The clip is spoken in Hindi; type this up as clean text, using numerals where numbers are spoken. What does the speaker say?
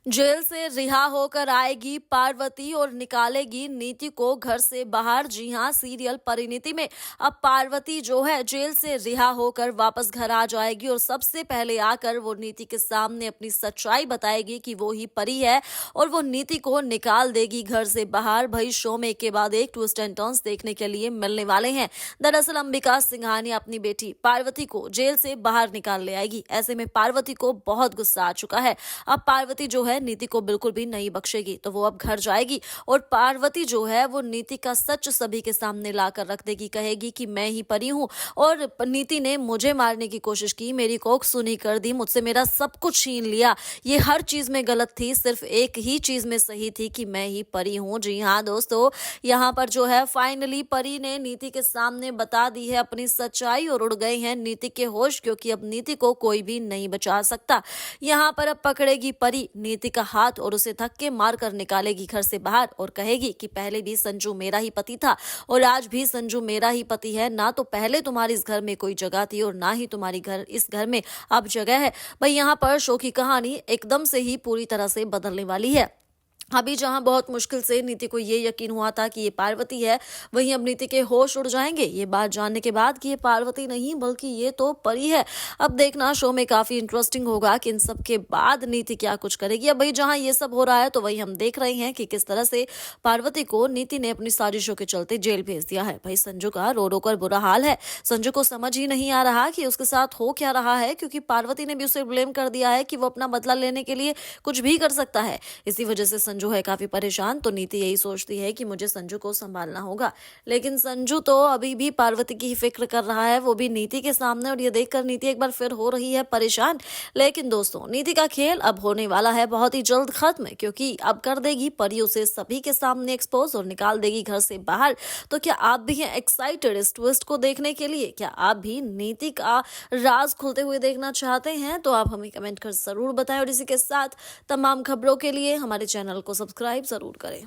जेल से रिहा होकर आएगी पार्वती और निकालेगी नीति को घर से बाहर। जी हां, सीरियल परिणीति में अब पार्वती जो है जेल से रिहा होकर वापस घर आ जाएगी और सबसे पहले आकर वो नीति के सामने अपनी सच्चाई बताएगी कि वो ही परी है और वो नीति को निकाल देगी घर से बाहर। भाई, शो में एक के बाद एक ट्विस्ट एंड टर्न्स देखने के लिए मिलने वाले हैं। दरअसल अंबिका सिंघानिया अपनी बेटी पार्वती को जेल से बाहर निकाल ले आएगी। ऐसे में पार्वती को बहुत गुस्सा आ चुका है। अब पार्वती जो है नीति को बिल्कुल भी नहीं बख्शेगी, तो वो अब घर जाएगी और पार्वती जो है वो नीति का सच सभी के सामने लाकर रख देगी। कहेगी कि मैं ही परी हूँ और नीति ने मुझे मारने की कोशिश की, मेरी कोख सूनी कर दी, मुझसे मेरा सब कुछ छीन लिया। ये हर चीज में गलत थी, सिर्फ एक ही चीज में सही थी कि मैं ही परी हूँ। जी हाँ दोस्तों, यहाँ पर जो है फाइनली परी ने नीति के सामने बता दी है अपनी सच्चाई और उड़ गए हैं नीति के होश, क्योंकि अब नीति को कोई भी नहीं बचा सकता। यहाँ पर अब पकड़ेगी परी नीति का हाथ और उसे धक्के मारकर निकालेगी घर से बाहर और कहेगी कि पहले भी संजू मेरा ही पति था और आज भी संजू मेरा ही पति है। ना तो पहले तुम्हारी इस घर में कोई जगह थी और ना ही तुम्हारी इस घर में अब जगह है। भाई, यहाँ पर शो की कहानी एकदम से ही पूरी तरह से बदलने वाली है। अभी जहां बहुत मुश्किल से नीति को ये यकीन हुआ था कि ये पार्वती है, वहीं अब नीति के होश उड़ जाएंगे ये बात जानने के बाद कि ये पार्वती नहीं बल्कि ये तो परी है। अब देखना शो में काफी इंटरेस्टिंग होगा कि इन सब के बाद नीति क्या कुछ करेगी। अब भाई, जहां ये सब हो रहा है तो वही हम देख रहे हैं कि किस तरह से पार्वती को नीति ने अपनी साजिशों के चलते जेल भेज दिया है। भाई, संजू का रो रो कर बुरा हाल है। संजू को समझ ही नहीं आ रहा कि उसके साथ हो क्या रहा है, क्योंकि पार्वती ने भी उसे ब्लेम कर दिया है कि वो अपना बदला लेने के लिए कुछ भी कर सकता है। इसी वजह से संजू है काफी परेशान। तो नीति यही सोचती है कि मुझे संजू को संभालना होगा, लेकिन संजू तो अभी भी पार्वती की ही फिक्र कर रहा है, वो भी नीति के सामने। और ये देखकर नीति एक बार फिर हो रही है परेशान। लेकिन दोस्तों, नीति का खेल अब होने वाला है बहुत ही जल्द खत्म, क्योंकि अब कर देगी परी उसे सभी के सामने एक्सपोज और निकाल देगी घर से बाहर। तो क्या आप भी हैं एक्साइटेड इस ट्विस्ट को देखने के लिए? क्या आप भी नीति का राज खुलते हुए देखना चाहते हैं? तो आप हमें कमेंट कर जरूर बताएं और इसी के साथ तमाम खबरों के लिए हमारे चैनल को सब्सक्राइब जरूर करें।